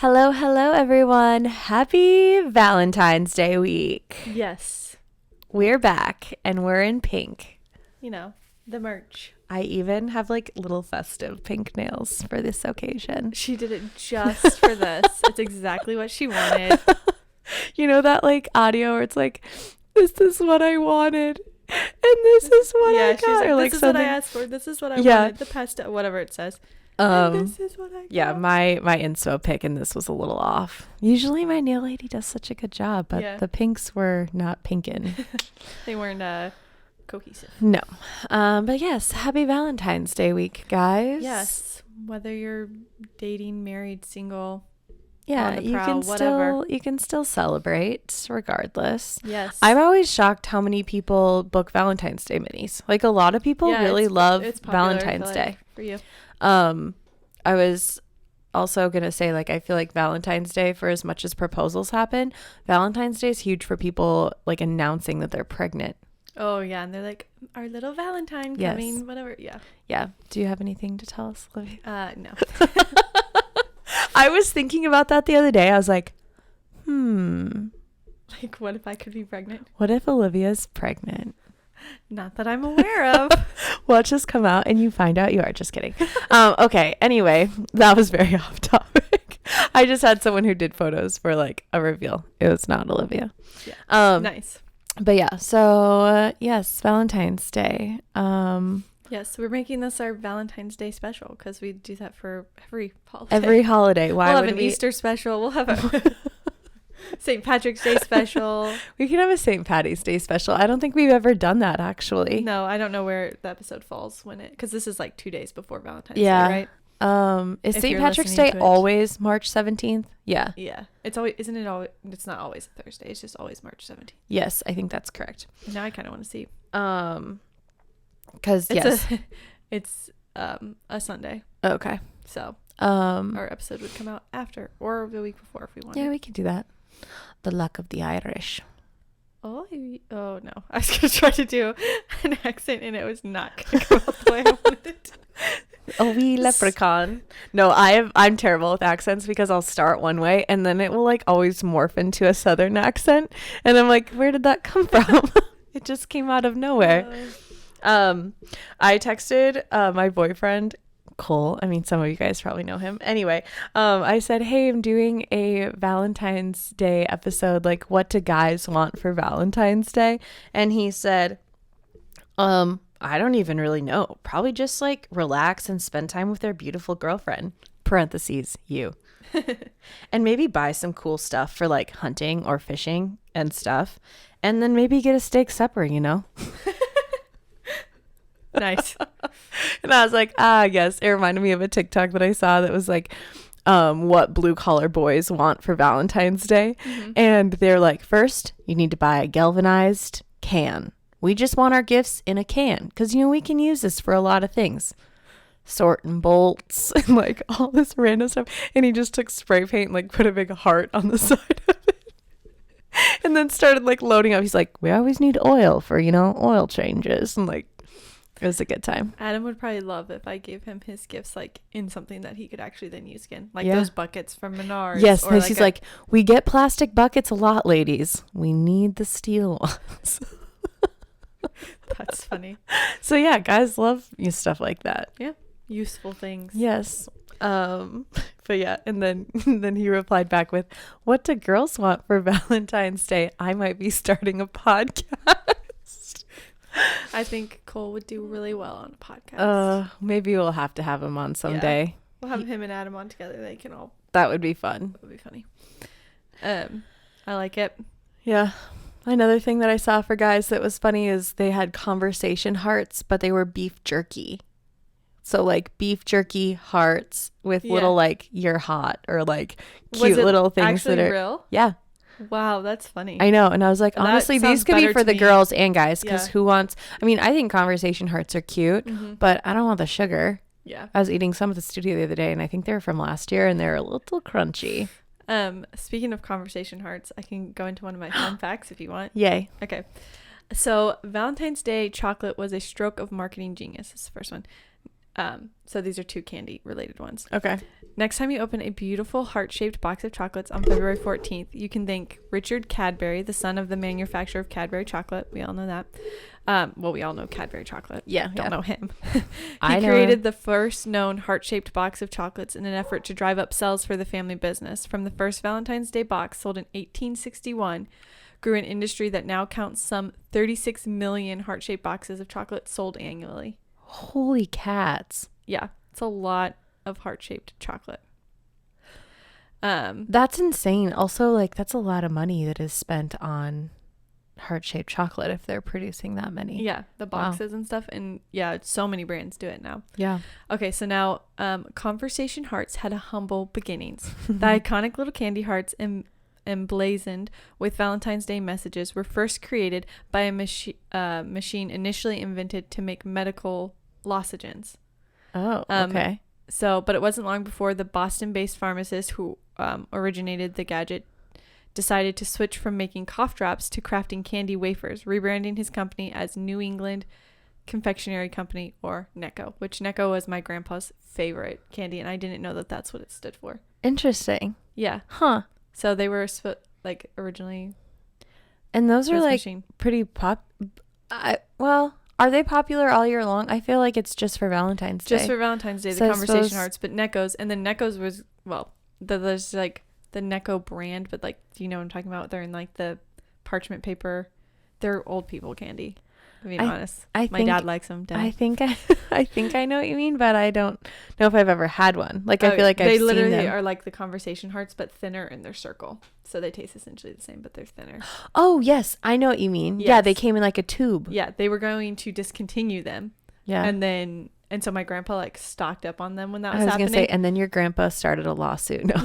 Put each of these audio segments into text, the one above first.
Hello, everyone. Happy Valentine's Day week. Yes. We're back and we're in pink. You know, the merch. I even have like little festive pink nails for this occasion. She did it just for this. It's exactly what she wanted. You know that like audio where it's like, this is what I wanted and this is what I got. She's like, or this like is something. what I asked for. This is what I wanted. The pasta, whatever it says. And this is what I got. Yeah, my inspo pick and this was a little off. Usually my nail lady does such a good job, but the pinks were not pinkin'. They weren't cohesive. No. But yes, happy Valentine's Day week, guys. Yes. Whether you're dating, married, single, yeah, on the prowl, you can still celebrate regardless. Yes. I'm always shocked how many people book Valentine's Day minis. Like a lot of people really love Valentine's Day. For you. I was also going to say, like, I feel like Valentine's Day, for as much as proposals happen, Valentine's Day is huge for people, like, announcing that they're pregnant. Oh, yeah. And they're like, our little Valentine coming, whatever. Yeah. Yeah. Do you have anything to tell us, Olivia? No. I was thinking about that the other day. I was like, Like, what if I could be pregnant? What if Olivia's pregnant? Not that I'm aware of. Watch us come out and you find out you are. Just kidding. Okay. Anyway, that was very off topic. I just had someone who did photos for like a reveal. It was not Olivia. Yeah. Nice. But yeah. So yes, Valentine's Day. Yes, we're making this our Valentine's Day special because we do that for every holiday. Every holiday. Why we'll would have an Easter special. We'll have a St. Patrick's Day special. We can have a St. Patty's Day special. I don't think we've ever done that, actually. No, I don't know where the episode falls because this is like 2 days before Valentine's Day, right? Is St. Patrick's Day always March 17th? Yeah. Yeah. It's always, isn't it always, it's not always a Thursday. It's just always March 17th. Yes, I think that's correct. Now I kind of want to see. Because it's a Sunday. Okay. So our episode would come out after or the week before if we wanted. Yeah, we could do that. The luck of the Irish. Oh no! I was gonna try to do an accent and it was not gonna come out the way I wanted it to. A wee leprechaun. No, I'm terrible with accents because I'll start one way and then it will like always morph into a southern accent, and I'm like, where did that come from? It just came out of nowhere. I texted my boyfriend Cole. I mean, some of you guys probably know him. Anyway, I said, hey, I'm doing a Valentine's Day episode. Like, what do guys want for Valentine's Day? And he said, I don't even really know. Probably just like relax and spend time with their beautiful girlfriend. Parentheses, you. And maybe buy some cool stuff for like hunting or fishing and stuff. And then maybe get a steak supper, you know? Nice. And I was like, yes. It reminded me of a TikTok that I saw that was like, what blue collar boys want for Valentine's Day. Mm-hmm. And they're like, first, you need to buy a galvanized can. We just want our gifts in a can because, you know, we can use this for a lot of things. Sorting bolts and like all this random stuff. And he just took spray paint and like put a big heart on the side of it. And then started like loading up. He's like, we always need oil for, you know, oil changes. And like, it was a good time. Adam would probably love if I gave him his gifts like in something that he could actually then use again. Like those buckets from Menards. Yes, or he's like, we get plastic buckets a lot, ladies. We need the steel ones. That's funny. So yeah, guys love stuff like that. Yeah. Useful things. Yes. But yeah, and then he replied back with, what do girls want for Valentine's Day? I might be starting a podcast. I think Cole would do really well on a podcast. Maybe we'll have to have him on someday. Yeah. We'll have him and Adam on together. They can all. That would be fun. That would be funny. I like it. Yeah. Another thing that I saw for guys that was funny is they had conversation hearts, but they were beef jerky. So like beef jerky hearts with little like you're hot or like cute little things that are real. Yeah. Wow, that's funny. I know. And I was like, honestly, these could be for the girls and guys because who wants, I mean, I think conversation hearts are cute, but I don't want the sugar. Yeah. I was eating some at the studio the other day and I think they were from last year and they're a little crunchy. Speaking of conversation hearts, I can go into one of my fun facts if you want. Yay. Okay. So Valentine's Day chocolate was a stroke of marketing genius. This is the first one. So these are two candy related ones. Okay. Next time you open a beautiful heart-shaped box of chocolates on February 14th, you can thank Richard Cadbury, the son of the manufacturer of Cadbury chocolate. We all know that. Well, we all know Cadbury chocolate. Yeah. Don't know him. I He know created him. the first known heart-shaped box of chocolates in an effort to drive up sales for the family business. From the first Valentine's Day box sold in 1861, grew an industry that now counts some 36 million heart-shaped boxes of chocolate sold annually. Holy cats. Yeah, it's a lot of heart-shaped chocolate. That's insane. Also, like, that's a lot of money that is spent on heart-shaped chocolate if they're producing that many. Yeah, the Wow. boxes and stuff. And yeah, so many brands do it now. Yeah. Okay, so now Conversation Hearts had a humble beginnings. The iconic little candy hearts emblazoned with Valentine's Day messages were first created by a machine initially invented to make medical lozenges. Oh, okay. So, but it wasn't long before the Boston-based pharmacist who originated the gadget decided to switch from making cough drops to crafting candy wafers, rebranding his company as New England Confectionery Company, or Necco, which Necco was my grandpa's favorite candy, and I didn't know that that's what it stood for. Interesting. Yeah. Huh. So they were like originally. And those are this like machine. pretty well, are they popular all year long? I feel like it's just for Valentine's Day. Just for Valentine's Day, So the I Conversation suppose- Hearts, but Necco's, and then Necco's was, well, there's like the Necco brand, but like, do you know what I'm talking about? They're in like the parchment paper. They're old people candy. To be honest, I my think- dad likes them. I think I know what you mean, but I don't know if I've ever had one. Like, I feel like they I've seen literally them. are like the Conversation Hearts, but thinner in their circle. So they taste essentially the same, but they're thinner. Oh, yes. I know what you mean. Yeah, they Yes. came in like a tube. Yeah, they were going to discontinue them, Yeah. and so my grandpa like stocked up on them when that I was was happening. going to say, and then your grandpa started a lawsuit. No.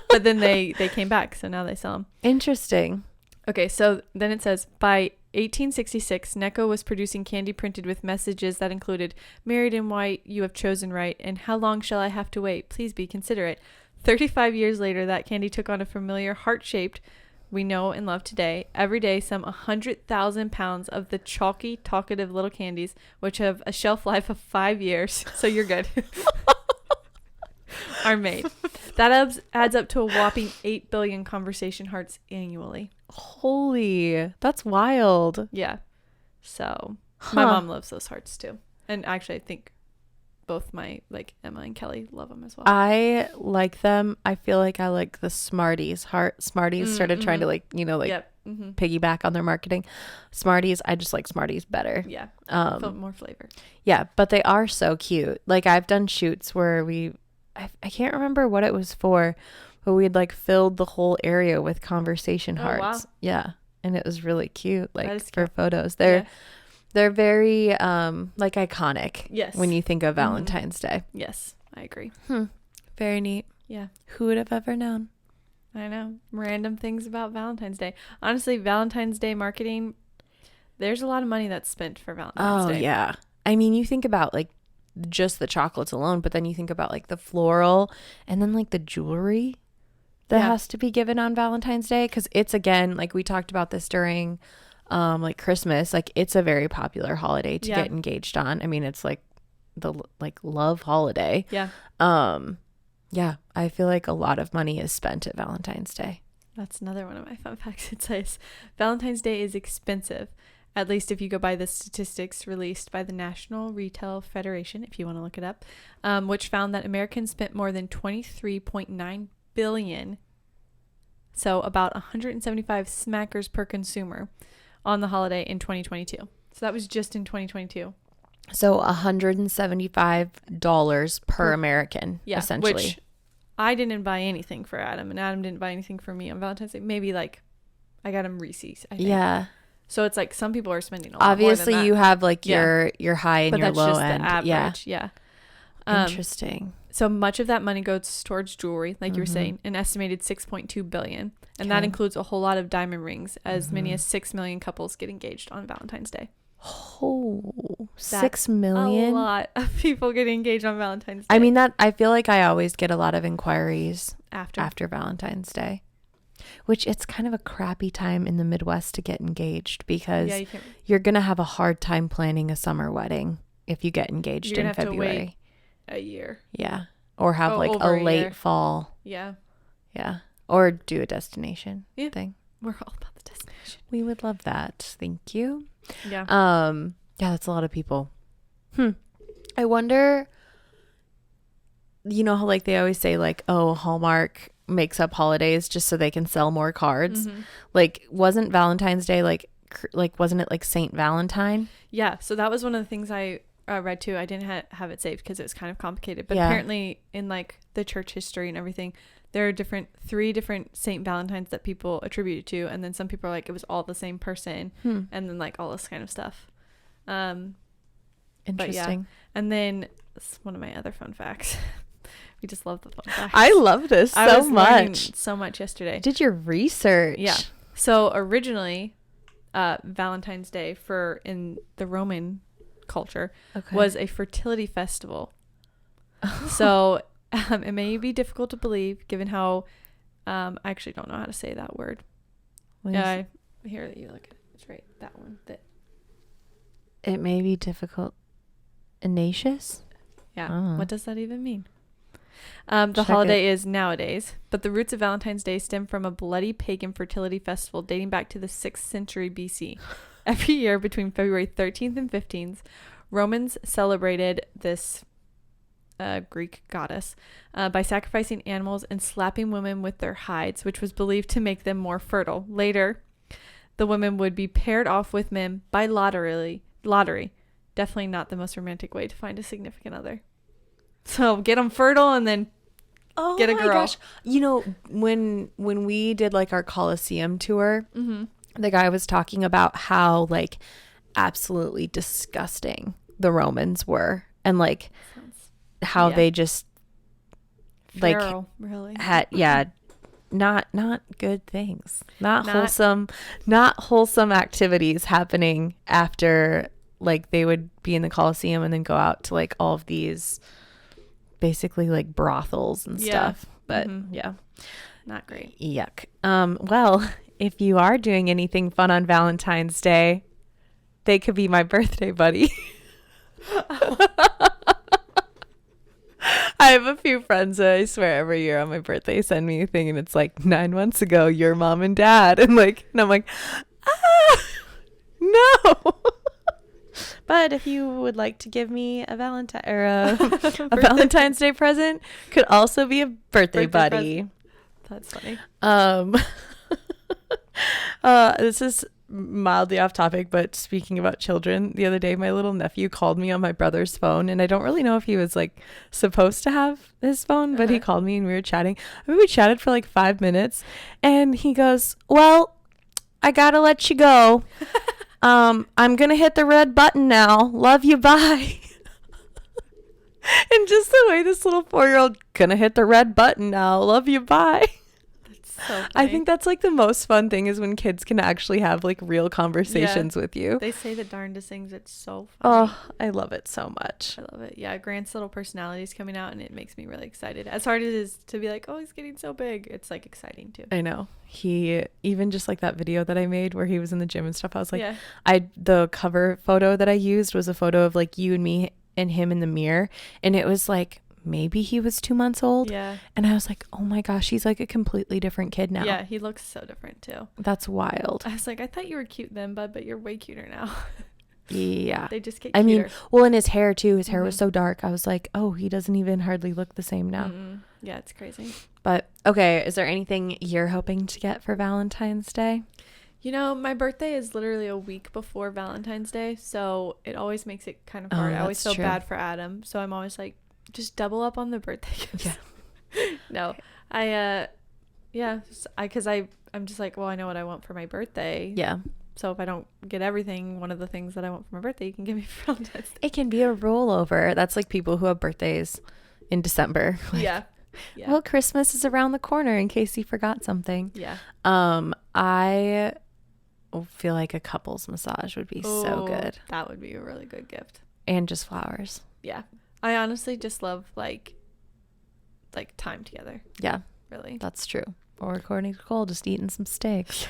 But then they came back, so now they sell them. Interesting. Okay, so then it says, by 1866, Necco was producing candy printed with messages that included, "Married in white, you have chosen right," and "How long shall I have to wait? Please be considerate." 35 years later, that candy took on a familiar heart-shaped we know and love today. Every day, some 100,000 pounds of the chalky, talkative little candies, which have a shelf life of 5 years, so you're good, are made. That adds up to a whopping 8 billion Conversation Hearts annually. Holy, that's wild. Yeah. So my Huh. mom loves those hearts too. And actually, I think both my, like, Emma and Kelly love them as well. I like them. I feel like I like the Smarties. Smarties started trying to like, Yep. Mm-hmm. piggyback on their marketing. Smarties, I just like Smarties better. Yeah. More flavor. Yeah, but they are so cute. Like, I've done shoots where I can't remember what it was for, but we'd like filled the whole area with Conversation Oh, Hearts. wow. Yeah. And it was really cute, like, is for cute. photos. Yeah. They're very like iconic. Yes. When you think of Valentine's Day. Yes, I agree. Very neat. Yeah. Who would have ever known? I know. Random things about Valentine's Day. Honestly, Valentine's Day marketing, there's a lot of money that's spent for Valentine's Day. Oh, yeah. I mean, you think about like just the chocolates alone, but then you think about like the floral and then like the jewelry that has to be given on Valentine's Day, because it's, again, like we talked about this during like Christmas, like it's a very popular holiday to get engaged on. I mean, it's like the like love holiday. Yeah. Yeah, I feel like a lot of money is spent at Valentine's Day. That's another one of my fun facts. It says Valentine's Day is expensive, at least if you go by the statistics released by the National Retail Federation, if you want to look it up, which found that Americans spent more than 23.9 billion, so about 175 smackers per consumer, on the holiday in 2022. So that was just in 2022. So $175 per American, essentially. Which I didn't buy anything for Adam, and Adam didn't buy anything for me on Valentine's Day. Maybe like I got him Reese's, I think. Yeah. So it's like some people are spending a lot Obviously, more than that. you have like your high and But your that's low just end. the average. Yeah. Interesting. So much of that money goes towards jewelry, like you were saying, an estimated 6.2 billion. And that includes a whole lot of diamond rings. As many as 6 million couples get engaged on Valentine's Day. Oh, 6 million? A lot of people get engaged on Valentine's Day. I mean, I feel like I always get a lot of inquiries after Valentine's Day, which it's kind of a crappy time in the Midwest to get engaged, because you're going to have a hard time planning a summer wedding if you get engaged in February. A year. Yeah. or have like over a a late year. fall. Yeah. Yeah. Or do a destination thing. We're all about the destination. We would love that. Thank you. Yeah. Yeah, that's a lot of people. I wonder, you know how like they always say like, oh, Hallmark makes up holidays just so they can sell more cards. Like, wasn't Valentine's Day like wasn't it like Saint Valentine? Yeah. So that was one of the things I read too. I didn't have it saved because it was kind of complicated. But Yeah. apparently in like the church history and everything, there are three different Saint Valentines that people attribute it to. And then some people are like, it was all the same person. And then like all this kind of stuff. Interesting. Yeah. And then one of my other fun facts. We just love the fun facts. I love this I so was learning much. so much yesterday. Did your research? Yeah. So originally, Valentine's Day in the Roman culture was a fertility festival. So it may be difficult to believe given how I actually don't know how to say that word. Yeah, here you look at it. It's right, that one. It may be difficult. Ignatius? Yeah. What does that even mean? The Check holiday is nowadays, but the roots of Valentine's Day stem from a bloody pagan fertility festival dating back to the 6th century BC. Every year between February 13th and 15th, Romans celebrated this Greek goddess by sacrificing animals and slapping women with their hides, which was believed to make them more fertile. Later, the women would be paired off with men by lottery. Definitely not the most romantic way to find a significant other. So get them fertile and then get a girl. Oh my gosh. You know, when we did like our Colosseum tour, the guy was talking about how like absolutely disgusting the Romans were, and like how they just feral, really had not good things, not wholesome activities happening after. Like they would be in the Colosseum and then go out to like all of these basically like brothels and stuff. But yeah, not great. Yuck. Well, if you are doing anything fun on Valentine's Day, they could be my birthday buddy. I have a few friends that I swear every year on my birthday send me a thing and it's like 9 months ago, your mom and dad. And I'm like, no. But if you would like to give me a Valentine or a Valentine's Day present, could also be a birthday buddy. That's funny. This is mildly off topic, but speaking about children, the other day my little nephew called me on my brother's phone, and I don't really know if he was like supposed to have his phone, but he called me and we were chatting. I mean, we chatted for like 5 minutes, and he goes, "Well, I gotta let you go. I'm gonna hit the red button now. Love you, bye." And just the way this little 4-year-old, gonna hit the red button now. Love you, bye. That's so funny. I think that's like the most fun thing is when kids can actually have like real conversations with you. They say the darndest things. It's so funny. Oh, I love it so much. I love it. Yeah, Grant's little personality is coming out and it makes me really excited. As hard as it is to be like, oh, he's getting so big, it's like exciting too. I know. He even just like that video that I made where he was in the gym and stuff, I was like, yeah. The cover photo that I used was a photo of like you and me and him in the mirror, and it was like maybe he was 2 months old. Yeah. And I was like, oh my gosh, he's like a completely different kid now. Yeah, he looks so different too. That's wild. I was like, I thought you were cute then, bud, but you're way cuter now. Yeah. They just get cuter. I mean, well, and his hair too. His hair was so dark. I was like, oh, he doesn't even hardly look the same now. Yeah, it's crazy. But okay, is there anything you're hoping to get for Valentine's Day? You know, my birthday is literally a week before Valentine's Day, so it always makes it kind of hard. I always feel bad for Adam, so I'm always like, just double up on the birthday gifts. Yeah. No, because I'm just like, well, I know what I want for my birthday. Yeah. So if I don't get everything, one of the things that I want for my birthday, you can give me for Valentine's Day. It can be a rollover. That's like people who have birthdays in December. Like, yeah. Well, Christmas is around the corner in case you forgot something. Yeah. I feel like a couples massage would be so good. That would be a really good gift. And just flowers. Yeah. I honestly just love like time together. Yeah. Really. That's true. Or according to Cole, just eating some steaks.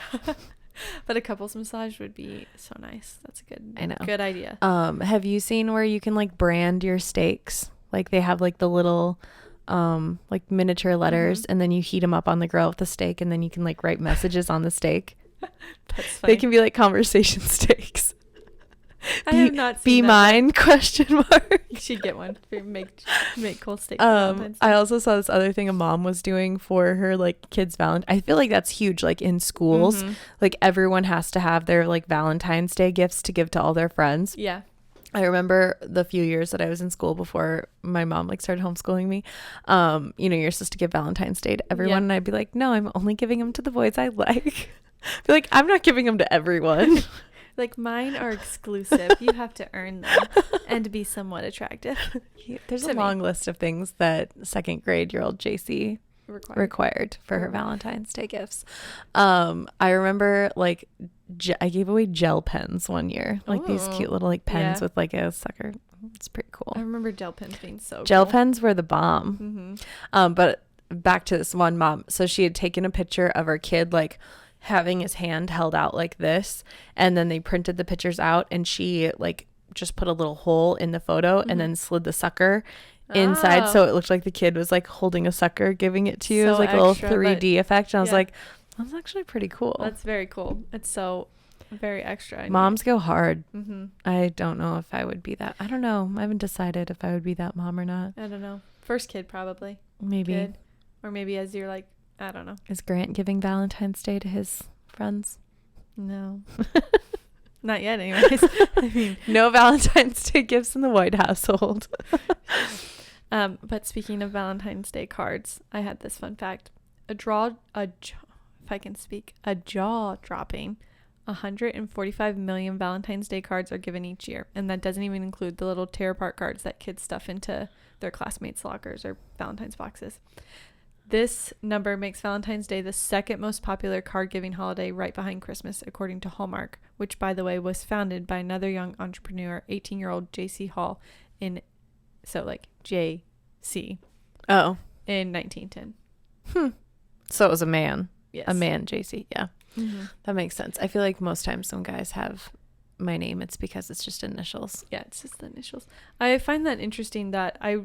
But a couples massage would be so nice. That's a good idea. Have you seen where you can like brand your steaks? Like they have like the little like miniature letters, and then you heat them up on the grill with the steak, and then you can like write messages on the steak. That's funny. They can be like conversation steaks. I have not seen Be that, mine? Question mark. You should get one. Make cool steaks. for Valentine's Day. I also saw this other thing a mom was doing for her like kids' Valentine. I feel like that's huge. Like in schools, like everyone has to have their like Valentine's Day gifts to give to all their friends. Yeah. I remember the few years that I was in school before my mom like started homeschooling me. You know, you're supposed to give Valentine's Day to everyone, and I'd be like, no, I'm only giving them to the boys I like. Be like, I'm not giving them to everyone. Like, mine are exclusive. You have to earn them and be somewhat attractive. There's a long list of things that second grade year old JC required for her Valentine's Day gifts. I remember like I gave away gel pens one year, like these cute little like pens with like a sucker. It's pretty cool. I remember gel pens being so gel cool. Pens were the bomb. But back to this one mom. So she had taken a picture of her kid like having his hand held out like this, and then they printed the pictures out, and she like just put a little hole in the photo and then slid the sucker inside, so it looked like the kid was like holding a sucker giving it to you. It was like a little 3D effect, and I was like, that's actually pretty cool. That's very cool. It's so very extra. Moms go hard. I don't know if I would be that. I don't know. I haven't decided if I would be that mom or not. I don't know. First kid probably. Maybe. Kid. Or maybe as you're like, I don't know. Is Grant giving Valentine's Day to his friends? No. Not yet anyways. I mean, no Valentine's Day gifts in the White household. But speaking of Valentine's Day cards, I had this fun fact. A jaw-dropping 145 million Valentine's Day cards are given each year, and that doesn't even include the little tear apart cards that kids stuff into their classmates' lockers or Valentine's boxes. This number makes Valentine's Day the second most popular card-giving holiday, right behind Christmas, according to Hallmark, which, by the way, was founded by another young entrepreneur, 18-year-old J.C. Hall, J.C. Oh. in 1910. So it was a man. Yes. A man, J.C. Yeah. That makes sense. I feel like most times when guys have my name, it's because it's just initials. Yeah, it's just the initials. I find that interesting that I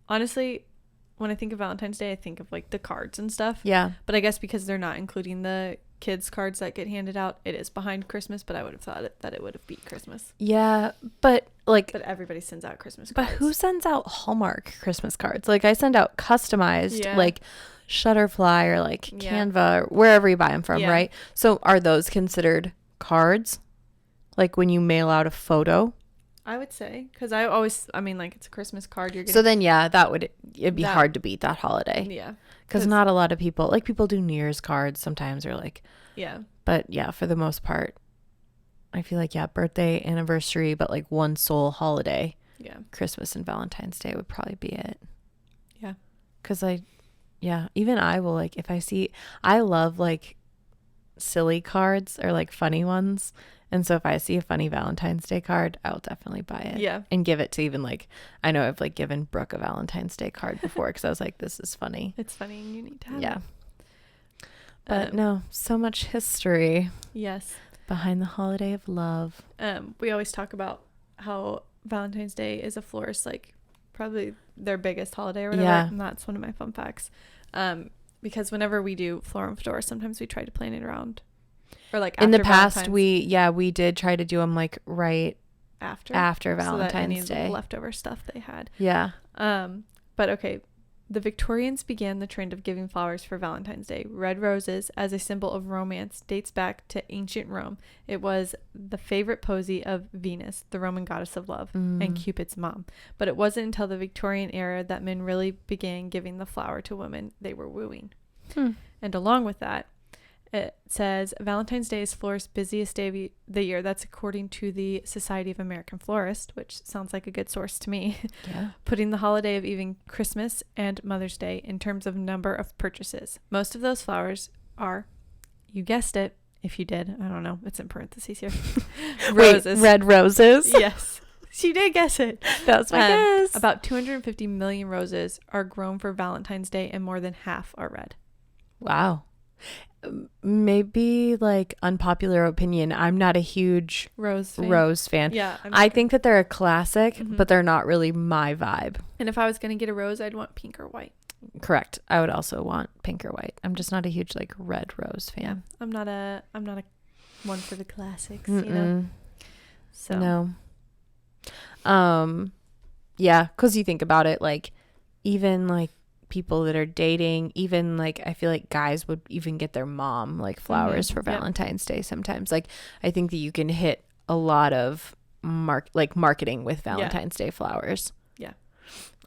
honestly, when I think of Valentine's Day, I think of like the cards and stuff. Yeah. But I guess because they're not including the kids' cards that get handed out, it is behind Christmas, but I would have thought that it would have beat Christmas. Yeah, but like... But everybody sends out Christmas cards. But who sends out Hallmark Christmas cards? Like, I send out customized, like Shutterfly or like Canva or wherever you buy them from, right? So are those considered cards? Like when you mail out a photo? I would say, because I mean, like, it's a Christmas card. You're getting... So then, it'd be hard to beat that holiday. Yeah. Because not a lot of people, like, people do New Year's cards sometimes, or like... Yeah. But yeah, for the most part, I feel like, birthday, anniversary, but like one sole holiday. Yeah. Christmas and Valentine's Day would probably be it. Yeah. Because even I will, like, if I see... I love, like, silly cards or, like, funny ones. And so if I see a funny Valentine's Day card, I'll definitely buy it. Yeah. And give it to even like, I know I've like given Brooke a Valentine's Day card before because I was like, this is funny. It's funny and you need to have it. Yeah. But no, so much history. Yes. Behind the holiday of love. We always talk about how Valentine's Day is a florist, like probably their biggest holiday or whatever. Yeah. And that's one of my fun facts. Because whenever we do Floral and Fedora, sometimes we try to plan it around. Or like in the past, we did try to do them like right after Valentine's so that any Day. Leftover stuff they had. Yeah. But okay, the Victorians began the trend of giving flowers for Valentine's Day. Red roses, as a symbol of romance, dates back to ancient Rome. It was the favorite posy of Venus, the Roman goddess of love, and Cupid's mom. But it wasn't until the Victorian era that men really began giving the flower to women they were wooing. And along with that, it says Valentine's Day is florist's busiest day of the year. That's according to the Society of American Florists, which sounds like a good source to me. Yeah. Putting the holiday of even Christmas and Mother's Day in terms of number of purchases. Most of those flowers are, you guessed it, if you did, I don't know, it's in parentheses here. Roses. Wait, red roses? Yes. She did guess it. That's my guess. About 250 million roses are grown for Valentine's Day, and more than half are red. Wow. Maybe like unpopular opinion, I'm not a huge rose fan. Yeah, I think that they're a classic, but they're not really my vibe. And if I was gonna get a rose, I'd want pink or white. Correct. I would also want pink or white. I'm just not a huge like red rose Yeah, fan. I'm not a one for the classics, Mm-mm. So No. Yeah, because you think about it, like even like people that are dating, even like I feel like guys would even get their mom like flowers for Valentine's Day sometimes. Like I think that you can hit a lot of marketing with Valentine's Day flowers. Yeah.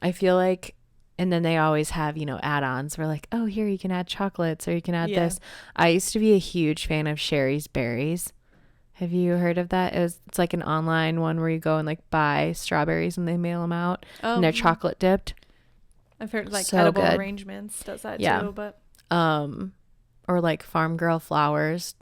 I feel like, and then they always have, add-ons where like, oh, here you can add chocolates or you can add this. I used to be a huge fan of Sherry's Berries. Have you heard of that? It's like an online one where you go and like buy strawberries and they mail them out and they're chocolate dipped. I've heard like So edible good. arrangements does that Yeah. too, but Or like Farm Girl flowers